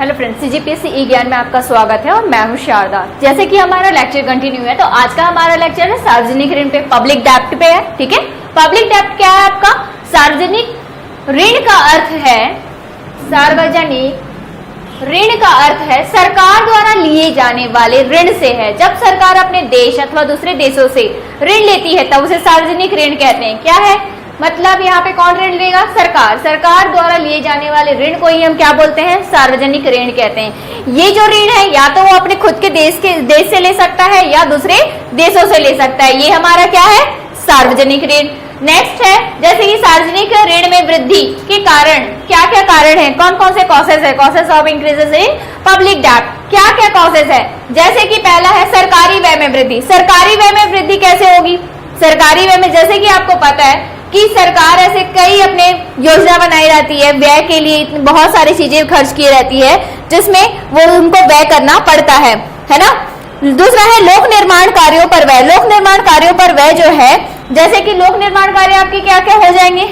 Hello friends, CGPSC ई ज्ञान में आपका स्वागत है और मैं हूं शारदा। जैसे कि हमारा लेक्चर कंटिन्यू है, तो आज का हमारा लेक्चर है सार्वजनिक ऋण पे, पब्लिक डेब्ट पे है। ठीक है, पब्लिक डेब्ट क्या है आपका? सार्वजनिक ऋण का अर्थ है, सार्वजनिक ऋण का अर्थ है सरकार द्वारा लिए जाने वाले ऋण से है। जब सरकार अपने देश अथवा दूसरे देशों से ऋण लेती है तब उसे सार्वजनिक ऋण कहते हैं। क्या है मतलब? यहाँ पे कौन ऋण लेगा? सरकार द्वारा लिए जाने वाले ऋण को ही हम क्या बोलते हैं? सार्वजनिक ऋण कहते हैं। ये जो ऋण है या तो वो अपने खुद के देश से ले सकता है या दूसरे देशों से ले सकता है। ये हमारा क्या है? सार्वजनिक ऋण। नेक्स्ट है, जैसे कि सार्वजनिक ऋण में वृद्धि के कारण क्या क्या कारण है, कौन कौन से कॉसेस है? Causes of increases in public डेब्ट। क्या क्या कॉसेस है? जैसे कि पहला है सरकारी व्यय में वृद्धि। सरकारी व्यय में वृद्धि कैसे होगी? सरकारी व्यय में जैसे कि आपको पता है कि सरकार ऐसे कई अपने योजना बनाई रहती है, व्यय के लिए बहुत सारी चीजें खर्च की रहती है जिसमें वो उनको व्यय करना पड़ता है ना। दूसरा है लोक निर्माण कार्यों पर व्यय। लोक निर्माण कार्यों पर व्यय जो है, जैसे कि लोक निर्माण कार्य आपके क्या क्या हो जाएंगे?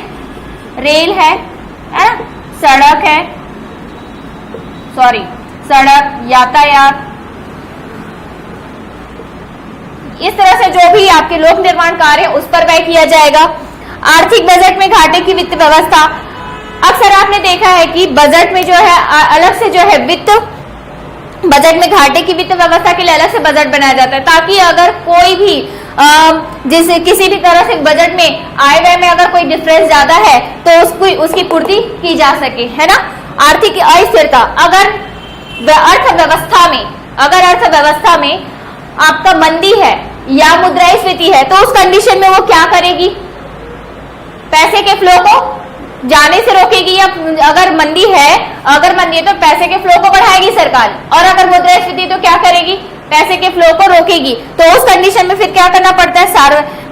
रेल है ना, सड़क है, सड़क, यातायात, इस तरह से जो भी आपके लोक निर्माण कार्य है उस पर व्यय किया जाएगा। आर्थिक बजट में घाटे की वित्त व्यवस्था। अक्सर आपने देखा है कि बजट में जो है अलग से जो है वित्त, बजट में घाटे की वित्त व्यवस्था के लिए अलग से बजट बनाया जाता है, ताकि अगर कोई भी जैसे किसी भी तरह से बजट में आय व्यय में अगर कोई डिफरेंस ज्यादा है तो उसकी पूर्ति की जा सके, है ना। आर्थिक अस्थिरता। अगर अर्थव्यवस्था में आपका मंदी है या मुद्रास्फीति है तो उस कंडीशन में वो क्या करेगी? पैसे के फ्लो को जाने से रोकेगी, या अगर मंदी है तो पैसे के फ्लो को बढ़ाएगी सरकार, और अगर मुद्रास्फीति तो क्या करेगी? पैसे के फ्लो को रोकेगी। तो उस कंडीशन में फिर क्या करना पड़ता है?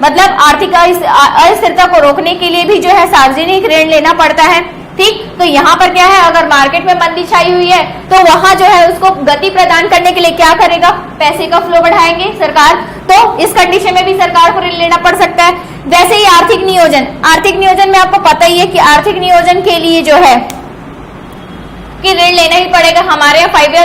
मतलब आर्थिक अस्थिरता को रोकने के लिए भी जो है सार्वजनिक ऋण लेना पड़ता है। ठीक, तो यहाँ पर क्या है, अगर मार्केट में मंदी छाई हुई है तो वहां जो है उसको गति प्रदान करने के लिए क्या करेगा? पैसे का फ्लो बढ़ाएंगे सरकार। तो इस कंडीशन में भी सरकार को ऋण लेना पड़ सकता है। वैसे ही आर्थिक नियोजन में आपको पता ही है कि आर्थिक नियोजन के लिए जो है कि ऋण लेना ही पड़ेगा। हमारे यहाँ 5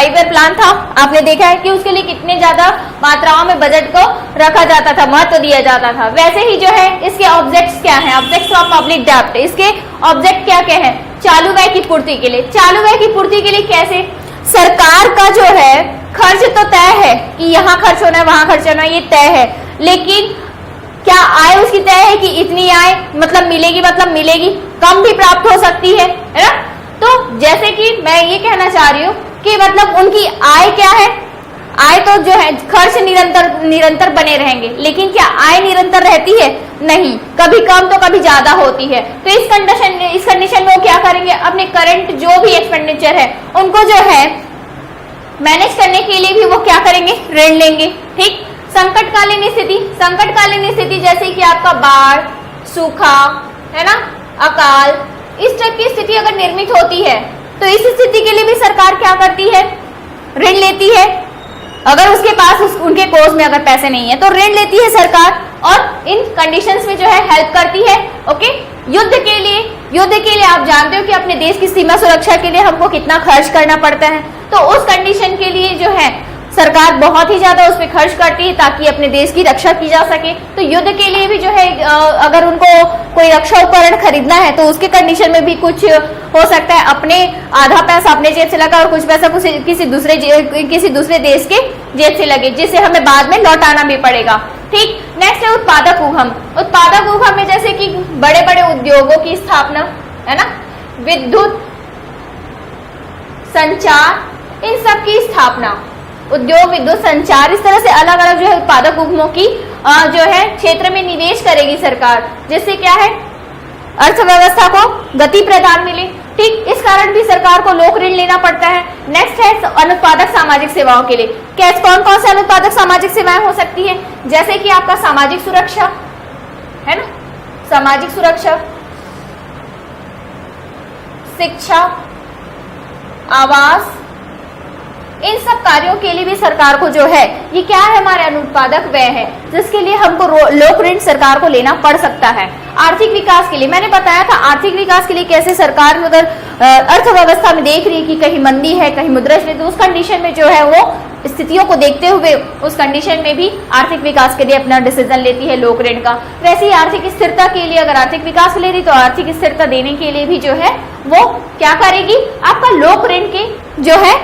ईयर प्लान था, आपने देखा है कि उसके लिए कितने ज्यादा मात्राओं में बजट को रखा जाता था, महत्व दिया जाता था। वैसे ही जो है इसके ऑब्जेक्ट्स क्या है? ऑब्जेक्ट्स ऑफ पब्लिक डेब्ट, इसके ऑब्जेक्ट क्या क्या है? चालू व्यय की पूर्ति के लिए। चालू व्यय की पूर्ति के लिए कैसे? सरकार का जो है खर्च तो तय है कि यहाँ खर्च होना है, वहां खर्च होना है, ये तय है, लेकिन क्या आय उसकी तय है कि इतनी आय मतलब मिलेगी, कम भी प्राप्त हो सकती है ना। तो जैसे कि मैं ये कहना चाह रही हूँ कि मतलब उनकी आय क्या है? आय तो जो है खर्च निरंतर बने रहेंगे, लेकिन क्या आय निरंतर रहती है? नहीं, कभी कम तो कभी ज्यादा होती है। तो इस कंडीशन में वो क्या करेंगे? अपने करंट जो भी एक्सपेंडिचर है उनको जो है मैनेज करने के लिए भी वो क्या करेंगे? ऋण लेंगे। ठीक, संकटकालीन स्थिति जैसे कि आपका बाढ़, सूखा, है ना, अकाल, इस टाइप की स्थिति अगर निर्मित होती है तो इस स्थिति के लिए भी सरकार क्या करती है? ऋण लेती है। अगर उसके पास उनके कोष में अगर पैसे नहीं है तो ऋण लेती है सरकार, और इन कंडीशंस में जो है हेल्प करती है। ओके, युद्ध के लिए आप जानते हो कि अपने देश की सीमा सुरक्षा के लिए हमको कितना खर्च करना पड़ता है, तो उस कंडीशन के लिए जो है सरकार बहुत ही ज्यादा उस पर खर्च करती है ताकि अपने देश की रक्षा की जा सके। तो युद्ध के लिए भी जो है अगर उनको कोई रक्षा उपकरण खरीदना है तो उसके कंडीशन में भी कुछ हो सकता है अपने आधा पैसा अपने जेब से लगा और कुछ पैसा किसी दूसरे देश के जेब से लगे, जिसे हमें बाद में लौटाना भी पड़ेगा। ठीक, नेक्स्ट है उत्पादक उद्यम में जैसे कि बड़े बड़े उद्योगों की स्थापना, है ना, विद्युत, संचार, इन सब की स्थापना, उद्योग, विद्युत, संचार, इस तरह से अलग अलग जो है उत्पादक उपक्रमों की जो है क्षेत्र में निवेश करेगी सरकार, जिससे क्या है अर्थव्यवस्था को गति प्रदान मिले। ठीक, इस कारण भी सरकार को लोक ऋण लेना पड़ता है। नेक्स्ट है अनुत्पादक सामाजिक सेवाओं के लिए। कौन कौन से अनुत्पादक सामाजिक सेवाएं हो सकती है? जैसे कि आपका सामाजिक सुरक्षा, है ना, सामाजिक सुरक्षा, शिक्षा, आवास, इन सब कार्यों के लिए भी सरकार को जो है ये क्या है? हमारे अनुत्पादक व्यय है। जिसके लिए हमको लोक ऋण सरकार को लेना पड़ सकता है आर्थिक विकास के लिए। मैंने बताया था आर्थिक विकास के लिए कैसे सरकार अगर अर्थव्यवस्था में देख रही है कि कहीं मंदी है, कहीं मुद्रास्फीति, तो उस कंडीशन में जो है वो स्थितियों को देखते हुए उस कंडीशन में भी आर्थिक विकास के लिए अपना डिसीजन लेती है लोक ऋण का। वैसे ही आर्थिक स्थिरता के लिए अगर आर्थिक विकास ले रही तो आर्थिक स्थिरता देने के लिए भी जो है वो क्या करेगी, आपका लोक ऋण की जो है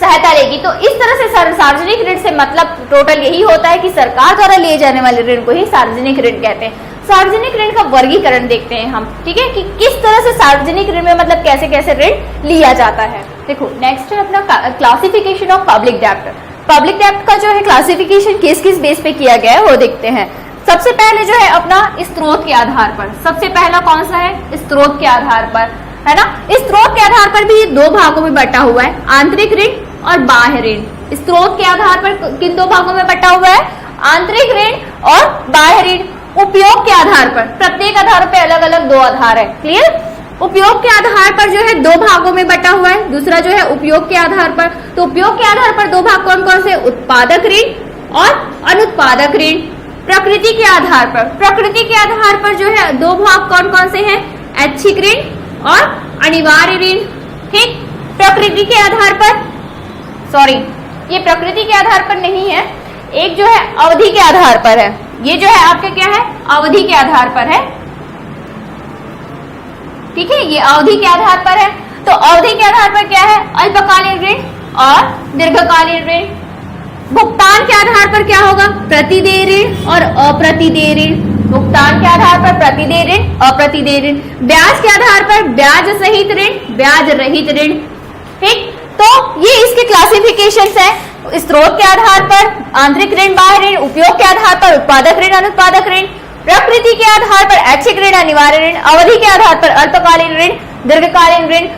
सहायता लेगी। तो इस तरह से सार्वजनिक ऋण से मतलब टोटल यही होता है कि सरकार द्वारा लिए जाने वाले ऋण को ही सार्वजनिक ऋण कहते हैं। सार्वजनिक ऋण का वर्गीकरण देखते हैं हम, ठीक है, कि किस तरह से सार्वजनिक ऋण में मतलब कैसे कैसे ऋण लिया जाता है। देखो नेक्स्ट है अपना क्लासिफिकेशन ऑफ पब्लिक डेब्ट। पब्लिक डेब्ट का जो है क्लासिफिकेशन किस किस बेस पे किया गया है वो देखते हैं। सबसे पहले जो है अपना स्रोत के आधार पर, सबसे पहला कौन सा है, स्रोत के आधार पर, है ना। स्रोत के आधार पर भी दो भागों में बटा हुआ है, आंतरिक ऋण और बाह्य ऋण। स्रोत के आधार पर किन दो भागों में बटा हुआ है, आंतरिक ऋण और बाह्य ऋण। उपयोग के आधार पर, प्रत्येक आधार पर अलग अलग दो आधार है, क्लियर। उपयोग के आधार पर जो है दो भागों में बटा हुआ है, दूसरा जो है उपयोग के आधार पर। तो उपयोग के आधार पर दो भाग कौन कौन से, उत्पादक ऋण और अनुत्पादक ऋण। प्रकृति के आधार पर, प्रकृति के आधार पर जो है दो भाग कौन कौन से हैं, ऐच्छिक ऋण और अनिवार्य ऋण, ठीक। प्रकृति के आधार पर, सॉरी ये प्रकृति के आधार पर नहीं है, एक जो है अवधि के आधार पर है। ये जो है आपके क्या है, अवधि के आधार पर है, ठीक है, ये अवधि के आधार पर है। तो अवधि के आधार पर क्या है, अल्पकालीन ऋण और दीर्घकालीन ऋण। भुगतान के आधार पर क्या होगा, प्रतिदेय ऋण और अप्रतिदेय ऋण। भुगतान के आधार पर प्रतिदेय ऋण, अप्रतिदेय ऋण। ब्याज के आधार पर ब्याज सहित ऋण, ब्याज रहित ऋण, ठीक। तो ये इसके क्लासिफिकेशंस हैं। स्रोत के आधार पर आंतरिक ऋण, बाह्य ऋण। उपयोग के आधार पर उत्पादक ऋण, अनुत्पादक ऋण। प्रकृति के आधार पर ऐच्छिक ऋण, अनिवार्य ऋण। अवधि के आधार पर अल्पकालीन ऋण, दीर्घकालीन ऋण।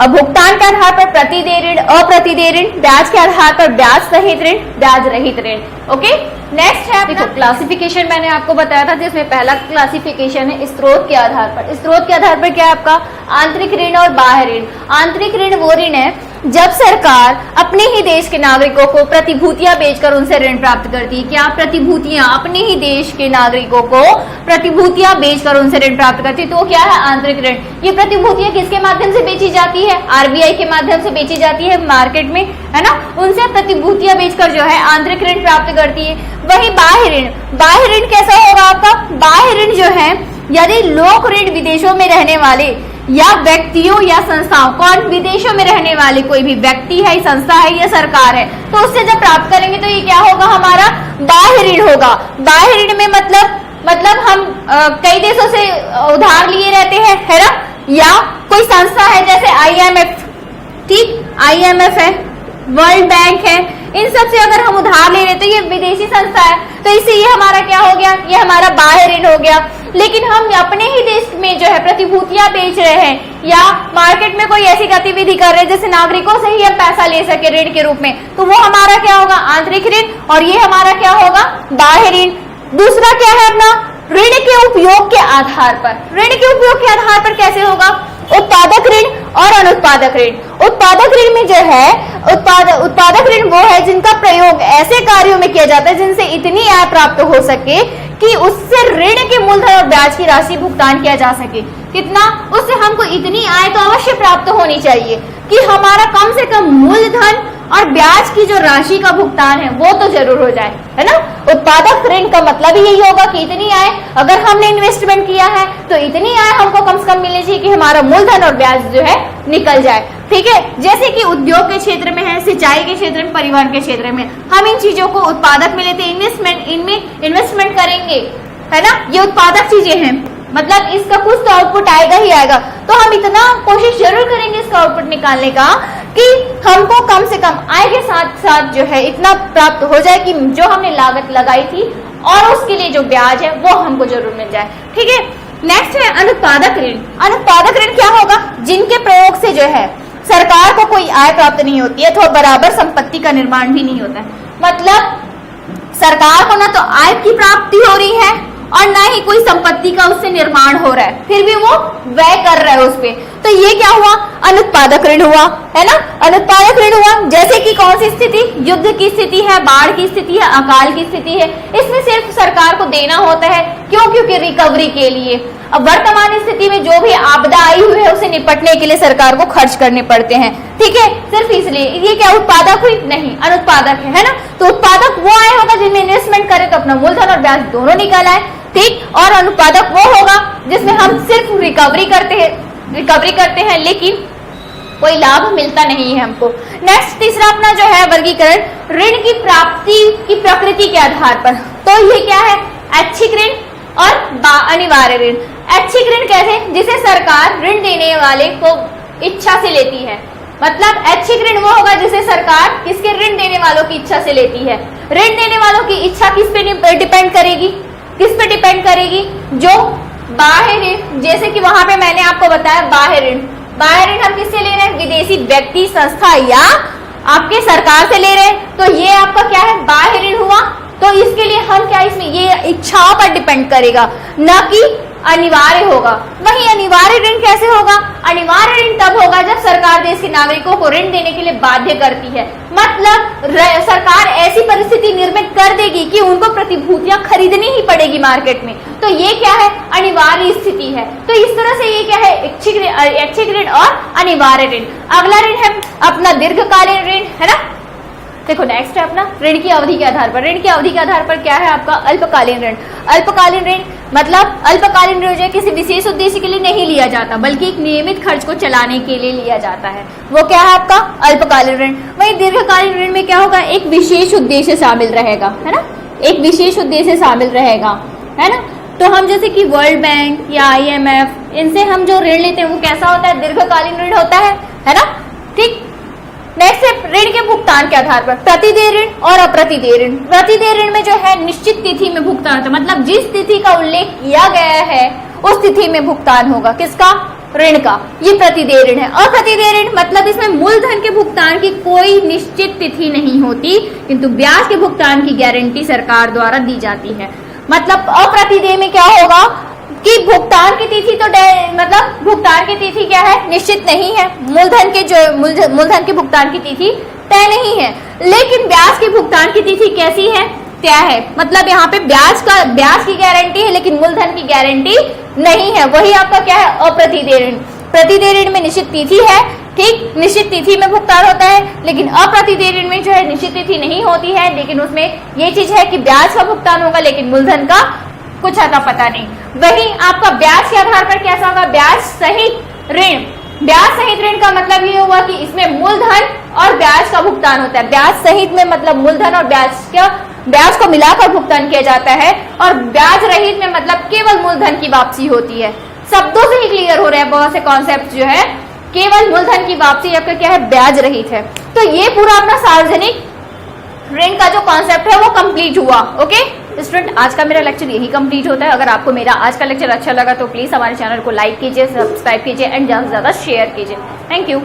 भुगतान के आधार पर प्रतिदेय ऋण, अप्रतिदेय ऋण। ब्याज के आधार पर ब्याज सहित ऋण, ब्याज रहित ऋण। ओके, नेक्स्ट है देखो क्लासिफिकेशन। मैंने आपको बताया था जिसमें पहला क्लासिफिकेशन है स्रोत के आधार पर। स्रोत के आधार पर क्या है आपका, आंतरिक ऋण और बाह्य ऋण। आंतरिक ऋण वो ऋण है जब सरकार अपने ही देश के नागरिकों को प्रतिभूतियां बेचकर उनसे ऋण प्राप्त करती है। क्या प्रतिभूतियां, अपने ही देश के नागरिकों को प्रतिभूतियां बेचकर उनसे ऋण प्राप्त करती है, तो क्या है आंतरिक ऋण। ये प्रतिभूतियां किसके माध्यम से बेची जाती है, आरबीआई के माध्यम से बेची जाती है मार्केट में, है ना। उनसे प्रतिभूतियां बेचकर जो है आंतरिक ऋण प्राप्त करती है। वही बाह्य ऋण, बाह्य ऋण कैसा होगा आपका, बाह्य ऋण जो है यदि लोक ऋण विदेशों में रहने वाले या व्यक्तियों या संस्थाओं, कौन, विदेशों में रहने वाले कोई भी व्यक्ति है, संस्था है या सरकार है, तो उससे जब प्राप्त करेंगे तो ये क्या होगा, हमारा बाह्य ऋण होगा। बाह्य ऋण में मतलब हम कई देशों से उधार लिए रहते हैं, है ना, या कोई संस्था है जैसे IMF, ठीक, IMF है, वर्ल्ड बैंक है, इन सब से अगर हम उधार ले रहे तो ये विदेशी संस्था है, तो इससे ये हमारा क्या हो गया, ये हमारा बाह्य ऋण हो गया। लेकिन हम अपने ही देश में जो है प्रतिभूतियां बेच रहे हैं या मार्केट में कोई ऐसी गतिविधि कर रहे हैं जैसे नागरिकों से ही हम पैसा ले सके ऋण के रूप में, तो वो हमारा क्या होगा, आंतरिक ऋण, और ये हमारा क्या होगा, बाह्य ऋण। दूसरा क्या है अपना, ऋण के उपयोग के आधार पर। ऋण के उपयोग के आधार पर कैसे होगा, उत्पादक ऋण और अनुत्पादक ऋण। उत्पादक ऋण में जो है उत्पादक ऋण वो है जिनका प्रयोग ऐसे कार्यों में किया जाता है जिनसे इतनी आय प्राप्त हो सके कि उससे ऋण के मूलधन और ब्याज की राशि भुगतान किया जा सके। कितना, उससे हमको इतनी आय तो अवश्य प्राप्त होनी चाहिए कि हमारा कम से कम मूलधन और ब्याज की जो राशि का भुगतान है वो तो जरूर हो जाए, है ना। उत्पादक ऋण का मतलब ही यही होगा कि इतनी आय, अगर हमने इन्वेस्टमेंट किया है तो इतनी आय हमको कम से कम मिलनी चाहिए कि हमारा मूलधन और ब्याज जो है निकल जाए, ठीक है। जैसे कि उद्योग के क्षेत्र में है, सिंचाई के क्षेत्र में, परिवहन के क्षेत्र में, हम इन चीजों को उत्पादक में लेते, इनमें इन्वेस्टमेंट करेंगे, है ना, ये उत्पादक चीजें हैं, मतलब इसका कुछ तो आउटपुट आएगा ही आएगा। तो हम इतना कोशिश जरूर करेंगे इसका आउटपुट निकालने का कि हमको कम से कम आय के साथ साथ जो है इतना प्राप्त हो जाए कि जो हमने लागत लगाई थी और उसके लिए जो ब्याज है वो हमको जरूर मिल जाए, ठीक है। नेक्स्ट है अनुत्पादक ऋण। अनुत्पादक ऋण क्या होगा, जिनके प्रयोग से जो है सरकार को कोई आय प्राप्त नहीं होती है, तो बराबर संपत्ति का निर्माण भी नहीं होता है। मतलब सरकार को ना तो आय की प्राप्ति हो रही है और ना ही कोई संपत्ति का उससे निर्माण हो रहा है, फिर भी वो व्यय कर रहा है उस पे, तो ये क्या हुआ? अनुत्पादक ऋण हुआ, है ना। अनुत्पादक ऋण हुआ जैसे कि कौन सी स्थिति? युद्ध की स्थिति है, बाढ़ की स्थिति है, अकाल की स्थिति है, इसमें सिर्फ सरकार को देना होता है। क्यों? क्योंकि रिकवरी के लिए। अब वर्तमान स्थिति में जो भी आपदा आई हुई है उसे निपटने के लिए सरकार को खर्च करने पड़ते हैं, ठीक है, सिर्फ इसलिए। ये क्या उत्पादक हुई? नहीं, अनुत्पादक है ना। तो उत्पादक वो आए होगा जिनमें इन्वेस्टमेंट करे तो अपना मूलधन और ब्याज दोनों निकल आए, ठीक। और अनुत्पादक वो होगा जिसमें हम सिर्फ रिकवरी करते हैं लेकिन कोई लाभ मिलता नहीं है हमको। नेक्स्ट तीसरा अपना जो है वर्गीकरण, ऋण की प्राप्ति की प्रकृति के आधार पर। तो ये क्या है? ऐच्छिक ऋण और अनिवार्य ऋण। ऐच्छिक ऋण कैसे? जिसे सरकार ऋण देने वाले को इच्छा से लेती है। मतलब ऐच्छिक ऋण वो होगा जिसे सरकार किसके? ऋण देने वालों की इच्छा से लेती है। ऋण देने वालों की इच्छा किस पे डिपेंड करेगी? किस पे डिपेंड करेगी? जो बाह्य ऋण, जैसे कि वहां पे मैंने आपको बताया बाह्य ऋण। बाह्य ऋण हम किससे ले रहे हैं? विदेशी व्यक्ति, संस्था या आपके सरकार से ले रहे हैं, तो ये आपका क्या है? बाह्य ऋण हुआ। तो इसके लिए हम क्या, इसमें ये इच्छाओं पर डिपेंड करेगा, न कि अनिवार्य होगा। वही अनिवार्य ऋण कैसे होगा? अनिवार्य ऋण तब होगा जब सरकार देश के नागरिकों को ऋण देने के लिए बाध्य करती है। मतलब सरकार ऐसी परिस्थिति निर्मित कर देगी कि उनको प्रतिभूतियां खरीदनी ही पड़ेगी मार्केट में, तो ये क्या है? अनिवार्य स्थिति है। तो इस तरह से ये क्या है? ऐच्छिक ऋण और अनिवार्य ऋण। अगला ऋण है अपना दीर्घकालीन ऋण, है ना। देखो नेक्स्ट है अपना ऋण की अवधि के आधार पर। ऋण की अवधि के आधार पर क्या है आपका? अल्पकालीन ऋण। अल्पकालीन ऋण मतलब अल्पकालीन ऋण जो है किसी विशेष उद्देश्य के लिए नहीं लिया जाता, बल्कि एक नियमित खर्च को चलाने के लिए लिया जाता है। वो क्या है आपका? अल्पकालीन ऋण। वही दीर्घकालीन ऋण में क्या होगा? एक विशेष उद्देश्य शामिल रहेगा, है ना। एक विशेष उद्देश्य शामिल रहेगा, है ना। तो हम जैसे कि वर्ल्ड बैंक या IMF, इनसे हम जो ऋण लेते हैं वो कैसा होता है? दीर्घकालीन ऋण होता है ना, ठीक। नेक्स्ट है ऋण के भुगतान के आधार पर, प्रतिदेय ऋण और अप्रतिदेय ऋण। प्रतिदेय ऋण में जो है निश्चित तिथि में भुगतान होता है, मतलब जिस तिथि का उल्लेख किया गया है उस तिथि में भुगतान होगा। किसका? ऋण का। ये प्रतिदेय ऋण है। अप्रतिदेय ऋण मतलब इसमें मूलधन के भुगतान की कोई निश्चित तिथि नहीं होती, किंतु ब्याज के भुगतान की गारंटी सरकार द्वारा दी जाती है। मतलब अप्रतिदेय में क्या होगा कि भुगतान की तिथि तो मतलब भुगतान की तिथि क्या है? निश्चित नहीं है। मूलधन के भुगतान की तिथि तय नहीं है, लेकिन ब्याज के भुगतान की तिथि कैसी है? तय है। मतलब यहाँ पे ब्याज की गारंटी है लेकिन मूलधन की गारंटी नहीं है। वही आपका क्या है? अप्रतिदेय ऋण। प्रतिदेय ऋण में निश्चित तिथि है, ठीक, निश्चित तिथि में भुगतान होता है, लेकिन अप्रतिदेय ऋण में जो है निश्चित तिथि नहीं होती है, लेकिन उसमें ये चीज है कि ब्याज का भुगतान होगा लेकिन मूलधन का कुछ आता पता नहीं। वही आपका ब्याज के आधार पर कैसा होगा? ब्याज सहित ऋण। ब्याज सहित ऋण का मतलब ये हुआ कि इसमें मूलधन और ब्याज का भुगतान होता है। ब्याज सहित में मतलब मूलधन और ब्याज को मिलाकर भुगतान किया जाता है, और ब्याज रहित में मतलब केवल मूलधन की वापसी होती है। शब्दों से ही क्लियर हो रहा है बहुत से कॉन्सेप्ट जो है, केवल मूलधन की वापसी आपका क्या है? ब्याज रहित है। तो ये पूरा अपना सार्वजनिक ऋण का जो कॉन्सेप्ट है वो कंप्लीट हुआ। ओके स्टूडेंट, आज का मेरा लेक्चर यही कंप्लीट होता है। अगर आपको मेरा आज का लेक्चर अच्छा लगा तो प्लीज हमारे चैनल को लाइक कीजिए, सब्सक्राइब कीजिए एंड ज्यादा से ज्यादा शेयर कीजिए। Thank you.